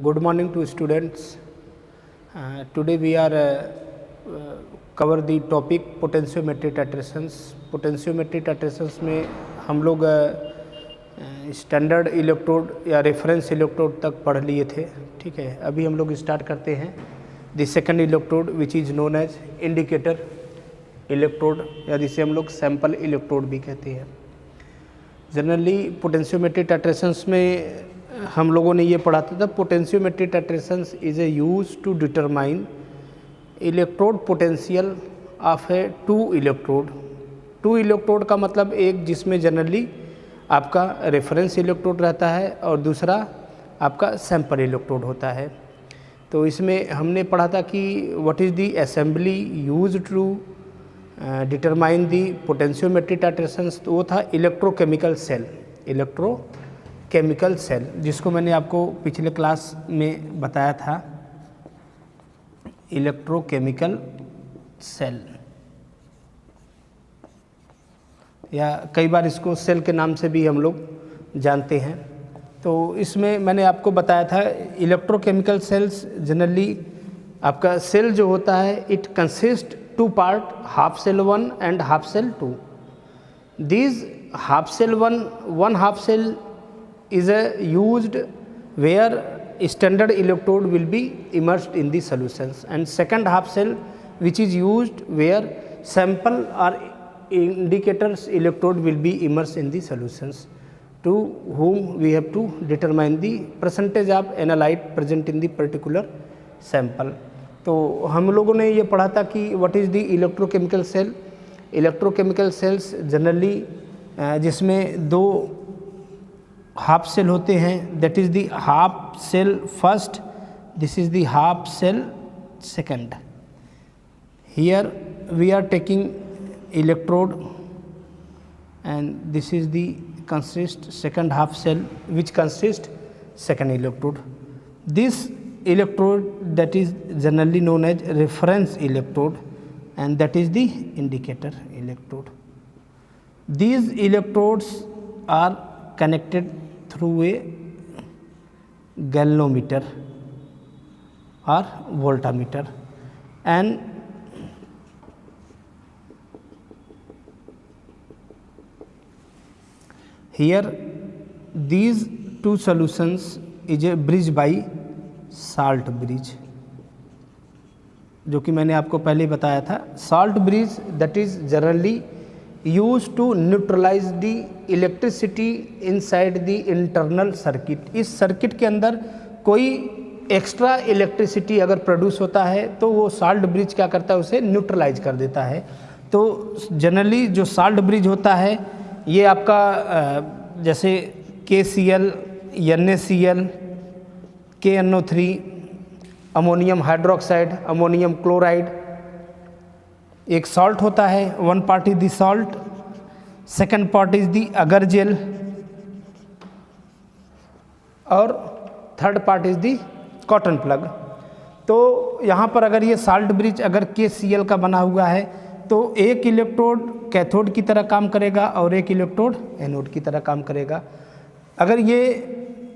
Good morning to students. Today we are cover the topic potentiometry titrations. Potentiometry titrations में हम लोग standard electrode या reference electrode तक पढ़ लिए थे. ठीक है, अभी हम लोग स्टार्ट करते हैं the second electrode which is known as indicator electrode या जिसे हम लोग सैंपल इलेक्ट्रोड भी कहते हैं. जनरली पोटेंशियोमेट्री टाइट्रेशंस में हम लोगों ने ये पढ़ा था. Potentiometry titrations is a use to determine electrode potential of a two electrode. Two electrode का मतलब एक जिसमें जनरली आपका रेफरेंस इलेक्ट्रोड रहता है और दूसरा आपका सैंपल इलेक्ट्रोड होता है. तो इसमें हमने पढ़ा था कि what is the assembly use to determine the potentiometry titrations. तो वो था इलेक्ट्रोकेमिकल सेल. इलेक्ट्रोकेमिकल सेल जिसको मैंने आपको पिछले क्लास में बताया था. इलेक्ट्रोकेमिकल सेल या कई बार इसको सेल के नाम से भी हम लोग जानते हैं. तो इसमें मैंने आपको बताया था इलेक्ट्रोकेमिकल सेल्स जनरली आपका सेल जो होता है it consist two part, half cell 1 and half cell 2. These half cell 1 half cell is used where standard electrode will be immersed in the solutions, and second half cell which is used where sample or indicators electrode will be immersed in the solutions, to whom we have to determine the percentage of analyte present in the particular sample. तो हम लोगों ने ये पढ़ा था कि what is the electrochemical cell. Electrochemical cells generally जिसमें दो हाफ सेल होते हैं, that is the half cell first, this is the half cell second. Here we are taking electrode and this is the consist second half cell which consist second electrode. This electrode that is generally known as reference electrode and that is the indicator electrode. These electrodes are connected through a galvanometer or voltmeter, and here these two solutions is a bridge by salt bridge, जो कि मैंने आपको पहले बताया था. Salt bridge that is generally use to neutralize the electricity inside the internal circuit. इस circuit के अंदर कोई एक्स्ट्रा इलेक्ट्रिसिटी अगर प्रोड्यूस होता है तो वो साल्ट ब्रिज क्या करता है, उसे न्यूट्रलाइज कर देता है. तो जनरली जो साल्ट ब्रिज होता है ये आपका जैसे KCl, NaCl, KNO3, ammonium hydroxide, ammonium chloride, एक सॉल्ट होता है. One part is the salt, second part is the अगर जेल और third part is the cotton plug. तो यहाँ पर अगर ये साल्ट ब्रिज अगर KCl का बना हुआ है तो एक इलेक्ट्रोड कैथोड की तरह काम करेगा और एक इलेक्ट्रोड एनोड की तरह काम करेगा. अगर ये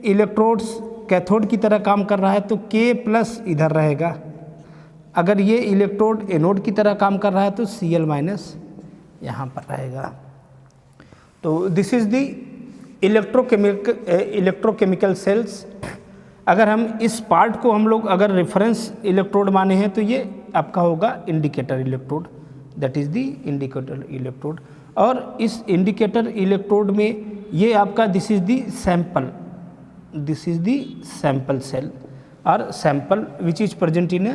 इलेक्ट्रोड्स कैथोड की तरह काम कर रहा है तो K+ इधर रहेगा. अगर ये इलेक्ट्रोड एनोड की तरह काम कर रहा है तो Cl- यहाँ पर रहेगा. तो this is the electrochemical cells. अगर हम इस पार्ट को हम लोग अगर रेफरेंस इलेक्ट्रोड माने हैं तो ये आपका होगा indicator electrode, that is the indicator electrode. और इस इंडिकेटर इलेक्ट्रोड में ये आपका this is the sample, this is the sample cell or sample which is present in a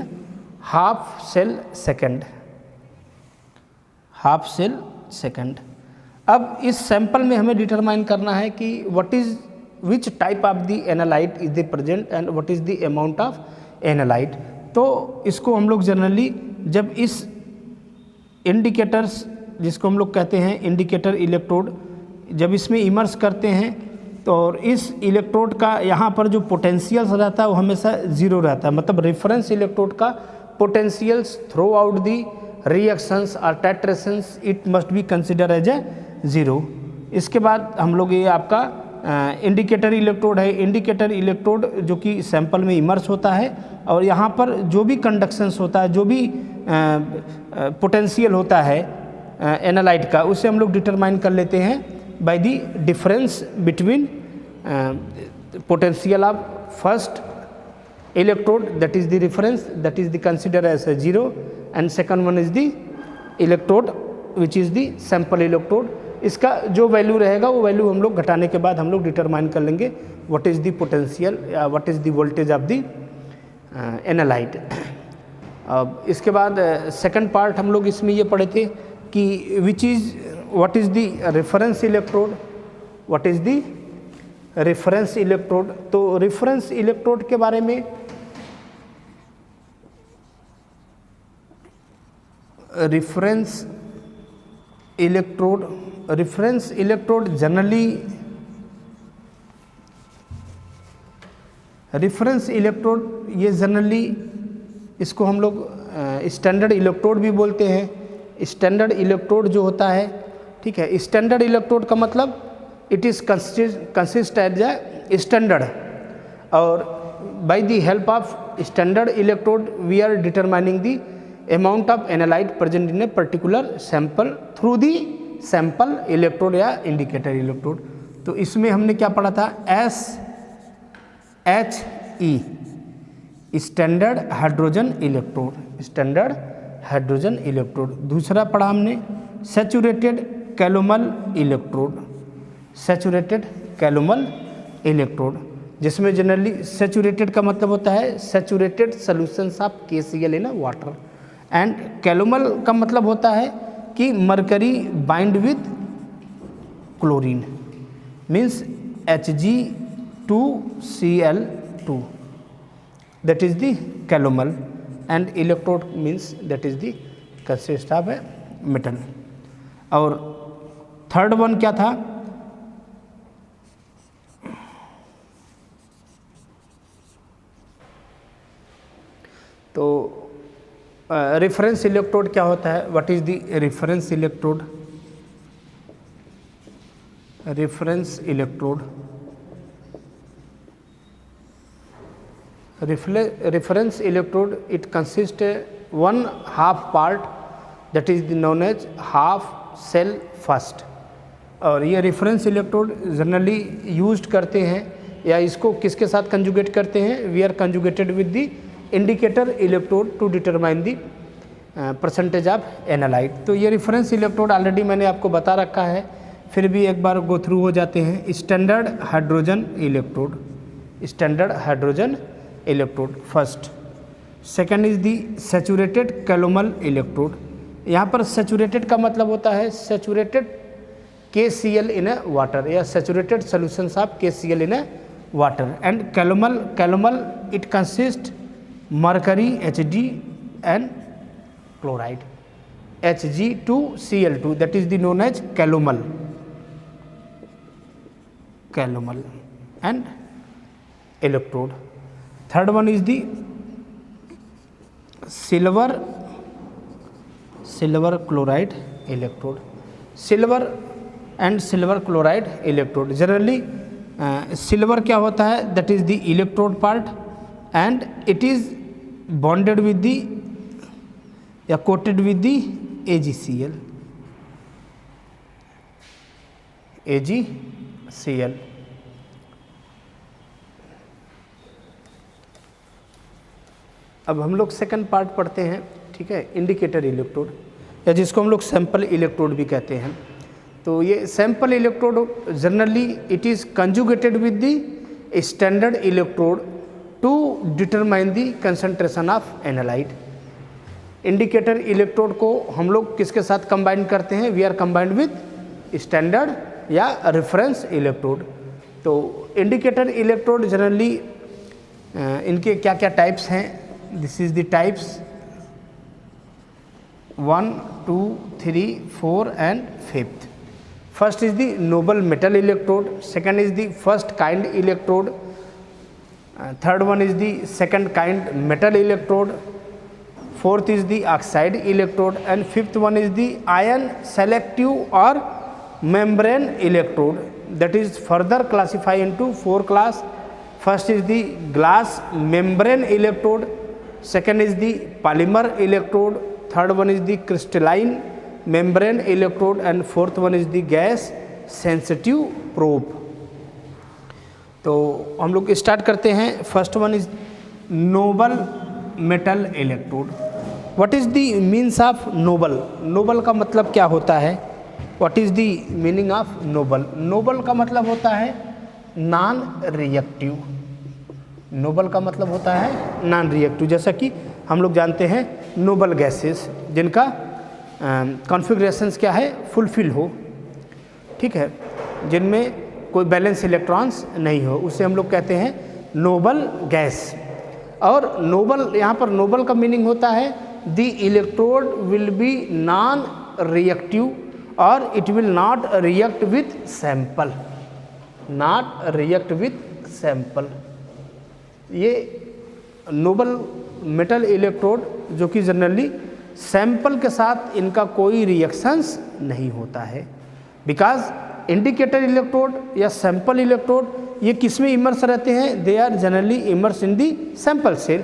half cell second. अब इस सैंपल में हमें डिटरमाइन करना है कि what is which type of the analyte is the present and what is the amount of analyte. तो इसको हम लोग जनरली जब इस इंडिकेटर्स जिसको हम लोग कहते हैं इंडिकेटर इलेक्ट्रोड जब इसमें इमर्स करते हैं तो और इस इलेक्ट्रोड का यहाँ पर जो पोटेंशियल्स रहता है वो हमेशा ज़ीरो रहता है. मतलब रेफरेंस इलेक्ट्रोड का potentials throughout the reactions और titrations it must be consider as a zero. इसके बाद हम लोग ये आपका इंडिकेटर इलेक्ट्रोड है। इंडिकेटर इलेक्ट्रोड जो कि सैंपल में इमर्स होता है और यहाँ पर जो भी कंडक्शंस होता है, जो भी पोटेंशियल होता है एनालाइट का, उसे हम लोग डिटरमाइन कर लेते हैं by the difference between potential of first electrode, that is the reference, that is the consider as a 0, and second one is the electrode which is the sample electrode। इसका जो value रहेगा वो value हम लोग घटाने के बाद हम लोग डिटरमाइन कर लेंगे व्हाट इज़ द पोटेंशियल या what is the voltage of the analyte. अब इसके बाद सेकंड पार्ट हम लोग इसमें ये पढ़े थे कि which is what is the reference electrode, what is the reference electrode. तो रेफरेंस इलेक्ट्रोड के बारे में reference electrode generally reference electrode ये जनरली इसको हम लोग स्टैंडर्ड इलेक्ट्रोड भी बोलते हैं। स्टैंडर्ड इलेक्ट्रोड जो होता है, ठीक है, स्टैंडर्ड इलेक्ट्रोड का मतलब it is consist as a standard, और by the help of standard electrode we are determining the amount of analyte present in a particular sample through the sample electrode या indicator electrode. तो इसमें हमने क्या पढ़ा था, SHE standard hydrogen electrode, standard hydrogen electrode. दूसरा पढ़ा हमने saturated calomel electrode, saturated calomel electrode, जिसमें जनरली सैचुरेटेड का मतलब होता है saturated solutions of KCl in water, and calomel का मतलब होता है कि mercury bind with chlorine, means Hg2Cl2, that is the calomel, and electrode means that is the consist of a metal। और थर्ड वन क्या था, तो रेफरेंस इलेक्ट्रोड क्या होता है, what is the reference electrode. Reference electrode, reference electrode it consists one half part that is known as half cell first। और ये reference electrode generally used करते हैं या इसको किसके साथ कंजुगेट करते हैं, we are conjugated with the indicator electrode to determine the percentage of analyte. तो ये रेफरेंस इलेक्ट्रोड ऑलरेडी मैंने आपको बता रखा है, फिर भी एक बार गो थ्रू हो जाते हैं। Standard hydrogen electrode, standard hydrogen electrode first. Second is the saturated calomel electrode. यहाँ पर सैचुरेटेड का मतलब होता है सैचुरेटेड KCl इन ए वाटर या saturated solutions of KCl in A water, and calomel it consist mercury Hg and chloride Hg2Cl2, that is the known as calomel and electrode। Third one is the silver chloride electrode, silver and silver chloride electrode। Generally silver क्या होता है, that is the electrode part and it is bonded with the या coated with the AgCl। अब हम लोग second part पढ़ते हैं, ठीक है, इंडिकेटर इलेक्ट्रोड या जिसको हम लोग सैंपल इलेक्ट्रोड भी कहते हैं। तो ये sample electrode generally it is conjugated with the standard electrode to determine the concentration of analyte. Indicator electrode को हम लोग किसके साथ कंबाइन करते हैं, we are combined with standard या रेफरेंस इलेक्ट्रोड। तो इंडिकेटर इलेक्ट्रोड जनरली इनके क्या क्या टाइप्स हैं, this is the types 1, 2, 3, 4 and 5th। First is the noble metal electrode, second is the first kind electrode, third one is the second kind metal electrode, fourth is the oxide electrode and fifth one is the ion selective और membrane electrode. that is further classified into 4 class. First is the glass membrane electrode, second is the polymer electrode, third one is the crystalline membrane electrode and fourth one is the gas sensitive probe. तो हम लोग start करते हैं. First one is noble metal electrode. What is the means of noble? Noble का मतलब क्या होता है? What is the meaning of noble? Noble का मतलब होता है नॉन रिएक्टिव. नोबल का मतलब होता है नॉन रिएक्टिव. जैसा कि हम लोग जानते हैं नोबल गैसेस जिनका कॉन्फ़िगरेशंस क्या है, फुलफिल हो, ठीक है, जिनमें कोई बैलेंस इलेक्ट्रॉन्स नहीं हो, उसे हम लोग कहते हैं नोबल गैस. और नोबल, यहाँ पर नोबल का मीनिंग होता है the electrode will be non reactive और it will not react with sample. Not react with sample. ये नोबल मेटल इलेक्ट्रोड जो कि जनरली सैंपल के साथ इनका कोई रिएक्शंस नहीं होता है. बिकॉज इंडिकेटर इलेक्ट्रोड या सैंपल इलेक्ट्रोड ये किस में इमर्स रहते हैं? They are generally immerse in the sample cell.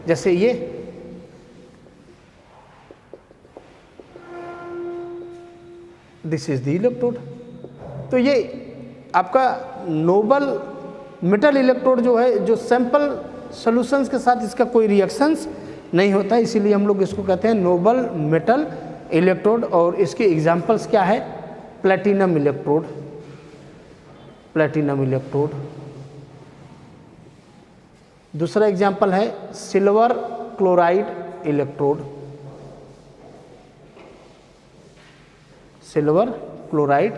जैसे ये दिस इज द इलेक्ट्रोड. तो ये आपका नोबल मेटल इलेक्ट्रोड जो है, जो सैंपल सॉल्यूशंस के साथ इसका कोई रिएक्शंस नहीं होता, इसीलिए हम लोग इसको कहते हैं नोबल मेटल इलेक्ट्रोड. और इसके एग्जांपल्स क्या है? Platinum electrode, platinum electrode. दूसरा एग्जांपल है silver chloride electrode, silver chloride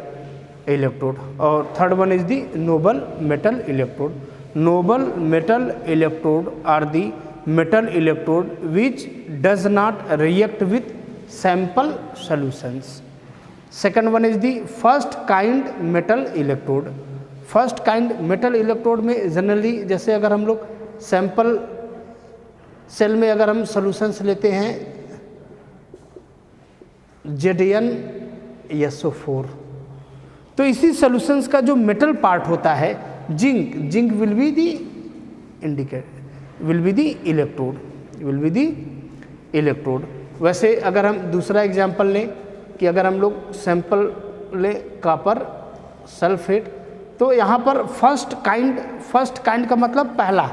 electrode. और third one is the noble metal electrode. Noble metal electrode are the metal electrode which does not react with sample solutions. Second one is the first kind metal electrode. First kind metal electrode में generally जैसे अगर हम लोग sample cell में अगर हम solutions लेते हैं ZnSO4, तो इसी सॉल्यूशंस का जो मेटल पार्ट होता है zinc, zinc will be the will be the electrode, will be the electrode. वैसे अगर हम दूसरा एग्जांपल लें कि अगर हम लोग सैंपल लें कॉपर सल्फेट, तो यहाँ पर फर्स्ट काइंड का मतलब पहला,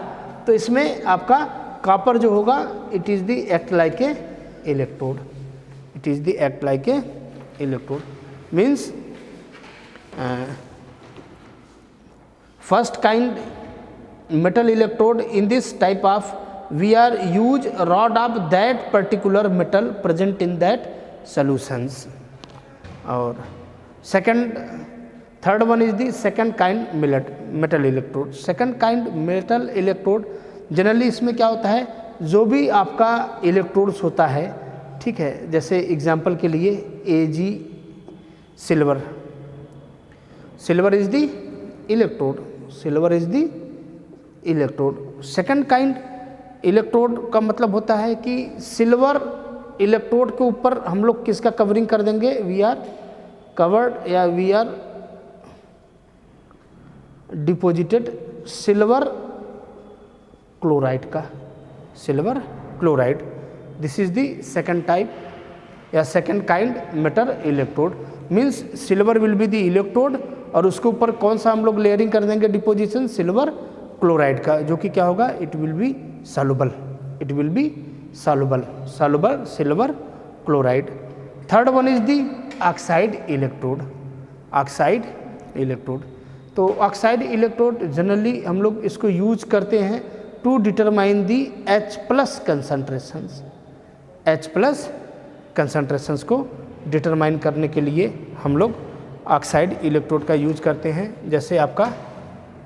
तो इसमें आपका कॉपर जो होगा it is the act like a electrode, it is the act like a electrode. Means first kind metal electrode in this type of we are use rod of that particular metal present in that solutions. और third one is the second kind metal electrode. second kind metal electrode generally इसमें क्या होता है, जो भी आपका electrodes होता है, ठीक है, जैसे एग्जांपल के लिए Ag silver, silver is the electrode, silver is the electrode. Second kind electrode का मतलब होता है कि सिल्वर इलेक्ट्रोड के ऊपर हम लोग किसका कवरिंग कर देंगे? वी आर कवर्ड या we are deposited silver chloride का, silver chloride. This is the second type या second kind metal electrode. Means silver will be the electrode और उसके ऊपर कौन सा हम लोग लेयरिंग कर देंगे डिपोजिशन? सिल्वर क्लोराइड का, जो कि क्या होगा? It will be soluble, it will be soluble, soluble silver chloride. Third one is the oxide electrode, oxide electrode. तो ऑक्साइड इलेक्ट्रोड जनरली हम लोग इसको यूज करते हैं to determine the H+ concentrations, H+ concentrations को डिटरमाइन करने के लिए हम लोग ऑक्साइड इलेक्ट्रोड का यूज करते हैं. जैसे आपका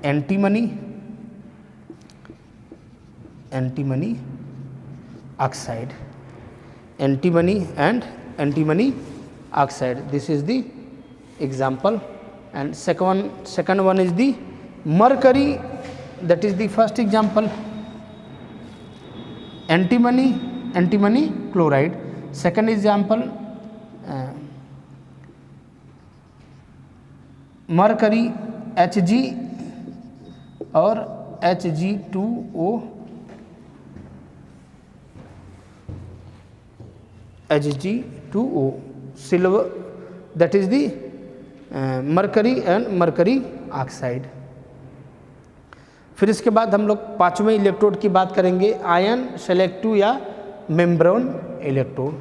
antimony, antimony oxide, antimony and antimony oxide. This is the example. And second one is the mercury, that is the first example. antimony chloride. Second example mercury Hg और Hg2O, Hg2O silver, that is the mercury and mercury oxide. फिर इसके बाद हम लोग पांचवें electrode की बात करेंगे, आयन सेलेक्टिव या मेम्ब्रेन इलेक्ट्रोड।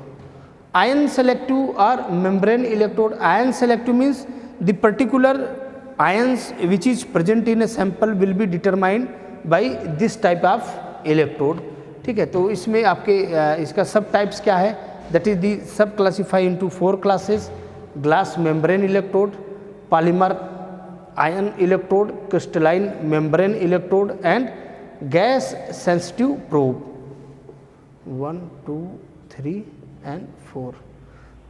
आयन सेलेक्टिव और membrane electrode, ion selective means the particular ions which is present in a sample will be determined by this type of electrode. ठीक है, तो इसमें आपके इसका सब टाइप्स क्या है, that is the sub classify into 4 classes, glass membrane electrode, polymer ion electrode, crystalline membrane electrode and gas sensitive probe 1 2 3 and 4।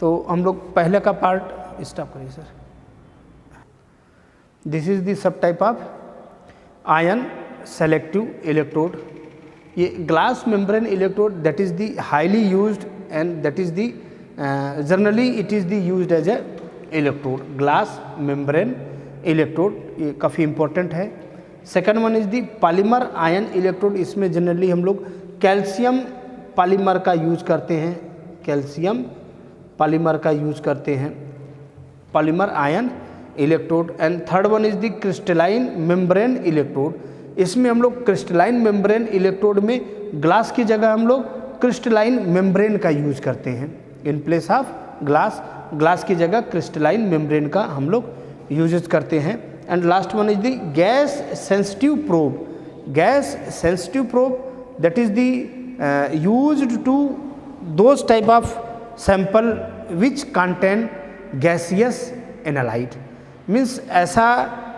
तो हम लोग पहले का पार्ट स्टॉप करिए sir. This is the sub type of ion selective electrode. ये glass membrane electrode that is the highly used and that is the generally it is the used as a electrode. Glass membrane electrode ये काफ़ी important है। Second one is the polymer ion electrode, इसमें generally हम लोग calcium polymer का use करते हैं, calcium polymer का यूज करते हैं, polymer ion electrode. And third one is the crystalline membrane electrode, इसमें हम लोग क्रिस्टलाइन मेम्ब्रेन इलेक्ट्रोड में ग्लास की जगह हम लोग क्रिस्टलाइन मेम्ब्रेन का यूज करते हैं, in place of glass, glass की जगह क्रिस्टलाइन मेम्ब्रेन का हम लोग यूजेस करते हैं। And last one is the gas sensitive probe, gas sensitive probe that is the used to those type of sample which contain gaseous analyte, means ऐसा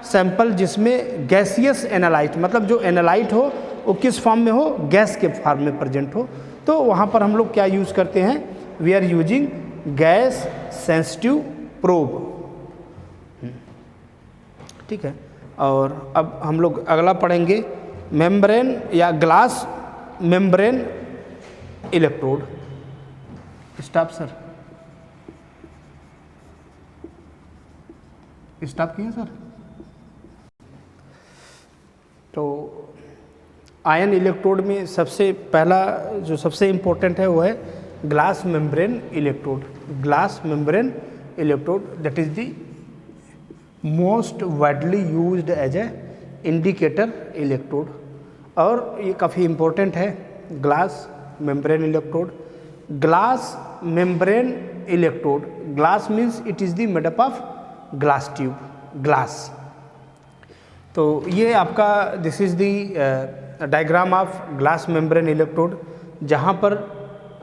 sample जिसमें gaseous analyte, मतलब जो analyte हो वो किस फॉर्म में हो, गैस के फॉर्म में प्रेजेंट हो, तो वहाँ पर हम लोग क्या यूज़ करते हैं, we are using gas sensitive probe. ठीक है, और अब हम लोग अगला पढ़ेंगे मेम्ब्रेन या glass membrane electrode. Stop sir, stop किए सर। तो आयन इलेक्ट्रोड में सबसे पहला जो सबसे इम्पोर्टेंट है वो है glass membrane electrode. Glass membrane electrode that is the most widely used as a indicator electrode, और ये काफ़ी इम्पोर्टेंट है glass membrane electrode. Glass membrane electrode, glass means it is the made up of glass tube, glass. तो ये आपका this is the diagram of glass membrane electrode, जहाँ पर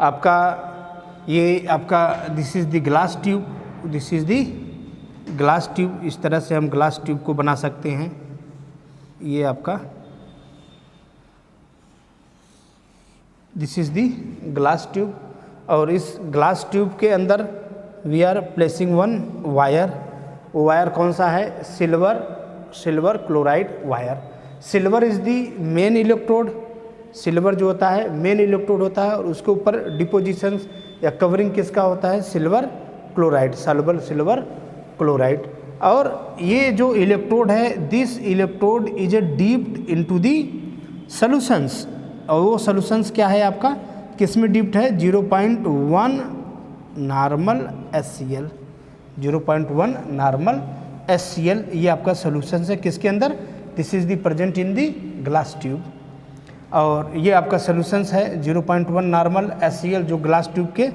आपका ये आपका this is the glass tube, this is the glass tube, इस तरह से हम ग्लास ट्यूब को बना सकते हैं। ये आपका this is the glass tube, और इस ग्लास ट्यूब के अंदर we are placing one wire. वो वायर कौन सा है, silver chloride wire. Silver is the main electrode, silver जो होता है मेन इलेक्ट्रोड होता है, और उसके ऊपर डिपोजिशंस या कवरिंग किसका होता है, silver chloride, soluble silver chloride. और ये जो इलेक्ट्रोड है, this electrode is a dipped into the solutions, और वो सॉल्यूशंस क्या है आपका, किस में डीप्ड है, 0.1 नॉर्मल HCl, 0.1 नॉर्मल HCl, ये आपका सॉल्यूशंस है किसके अंदर, this is the present in the glass tube. और ये आपका सॉल्यूशंस है 0.1 नॉर्मल HCl जो ग्लास ट्यूब के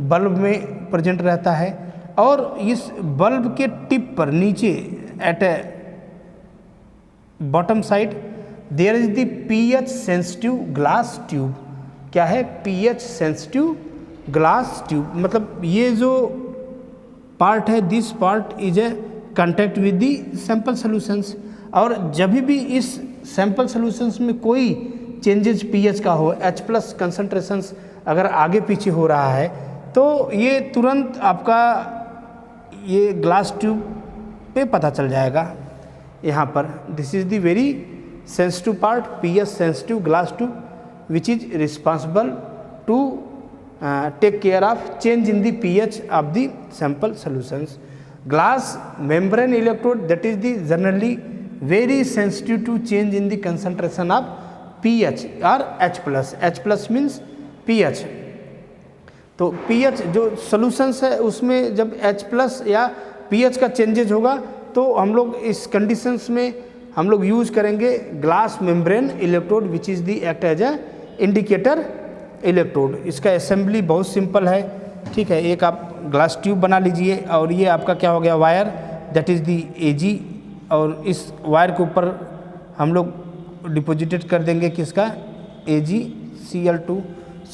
बल्ब में प्रेजेंट रहता है। और इस बल्ब के टिप पर नीचे at a bottom side there is the pH sensitive glass tube. क्या है, pH सेंसिटिव ग्लास ट्यूब, मतलब ये जो पार्ट है, this part is a contact with the sample solutions. और जब भी इस सैंपल सॉल्यूशंस में कोई चेंजेस pH का हो, H+ कंसंट्रेशंस अगर आगे पीछे हो रहा है, तो ये तुरंत आपका ये ग्लास ट्यूब पे पता चल जाएगा। यहाँ पर this is the very sensitive part, pH sensitive glass tube which is responsible to take care of change in the pH of the sample solutions. Glass membrane electrode that is the generally very sensitive to change in the concentration of pH और H+. H+ means pH. तो pH जो solutions है उसमें जब H+ या pH का changes होगा तो हम लोग इस कंडीशंस में हम लोग यूज करेंगे glass membrane electrode which is the act as a indicator electrode. इसका असेंबली बहुत सिंपल है, ठीक है. एक आप ग्लास ट्यूब बना लीजिए और ये आपका क्या हो गया wire, that is the Ag, और इस वायर के ऊपर हम लोग डिपोजिटेड कर देंगे किसका AgCl2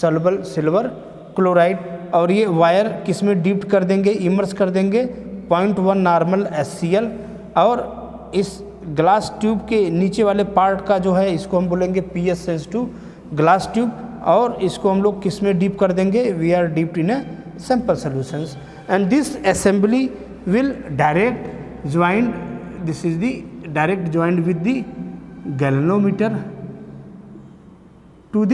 सॉल्युबल सिल्वर क्लोराइड, और ये वायर किस में डिप्ट कर देंगे, इमर्स कर देंगे 0.1 नॉर्मल HCl, और इस ग्लास ट्यूब के नीचे वाले पार्ट का जो है इसको हम बोलेंगे pH सेंसिटिव ग्लास ट्यूब, और इसको हम लोग किस में डीप कर देंगे, we are dipped in a sample solutions, and this assembly will direct joined, this is the direct joined with the galvanometer to the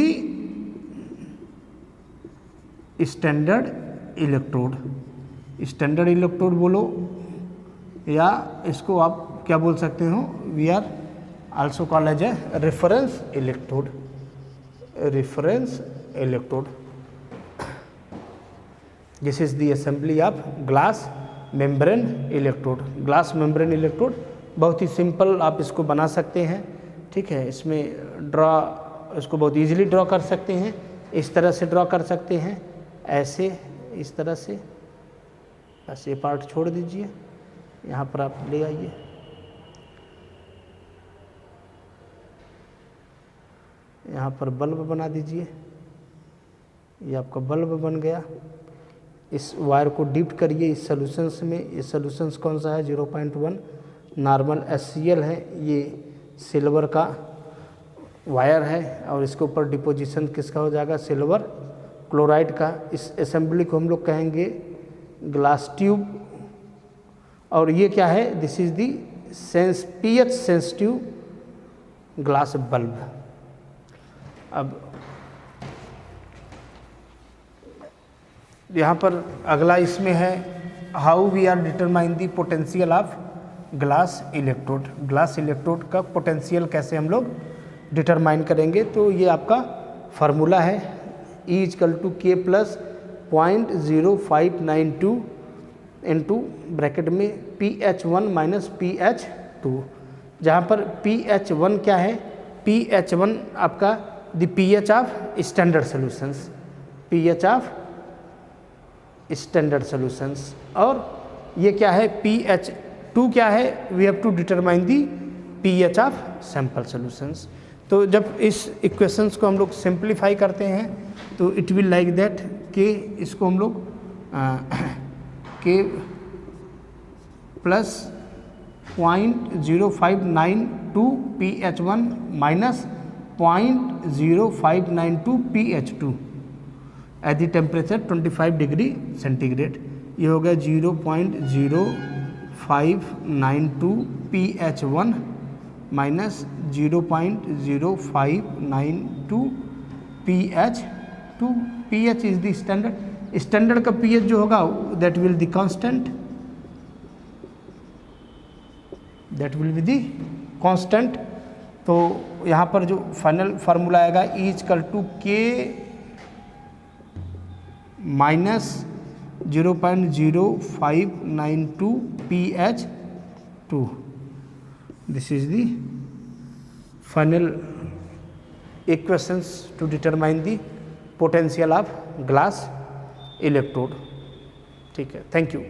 standard electrode. Standard electrode बोलो या इसको आप क्या बोल सकते हो, we are also called as a reference electrode. Reference electrode, this is the assembly of glass membrane electrode. Glass membrane electrode बहुत ही सिंपल आप इसको बना सकते हैं, ठीक है. इसमें ड्रॉ, इसको बहुत इजीली ड्रॉ कर सकते हैं, इस तरह से ड्रॉ कर सकते हैं, ऐसे इस तरह से. बस ये पार्ट छोड़ दीजिए, यहाँ पर आप ले आइए. यहाँ पर बल्ब बना दीजिए, ये आपका बल्ब बन गया. इस वायर को डिप्ट करिए इस सॉल्यूशंस में. ये सॉल्यूशंस कौन सा है, 0.1 नॉर्मल HCl है. ये सिल्वर का वायर है और इसके ऊपर डिपोजिशन किसका हो जाएगा, सिल्वर क्लोराइड का. इस असेंबली को हम लोग कहेंगे ग्लास ट्यूब, और ये क्या है, this is the pH sensitive glass bulb. अब यहाँ पर अगला इसमें है how we are determine the potential of glass electrode. Glass electrode का पोटेंशियल कैसे हम लोग डिटरमाइन करेंगे, तो ये आपका फार्मूला है E = K + 0.0592 इंटू ब्रैकेट में pH1 - pH2, जहाँ पर pH1 क्या है, pH1 आपका the pH of standard solutions, pH of standard solutions, और ये क्या है pH2 क्या है, we have to determine the pH of sample solutions. तो जब इस इक्वेशंस को हम लोग सिंप्लीफाई करते हैं तो इट विल लाइक दैट कि इसको हम लोग K + 0.0592 pH1 - 0.0592 pH2 at the temperature 25 degree centigrade. ये हो गया 0.0592 pH1 - 0.0592 pH2. pH is the standard. Standard का pH जो होगा that will the constant, that will be the constant. तो यहाँ पर जो फाइनल फार्मूला आएगा E = K - 0.0592 pH2. This is the final equations to determine the potential of glass electrode. ठीक है, थैंक यू.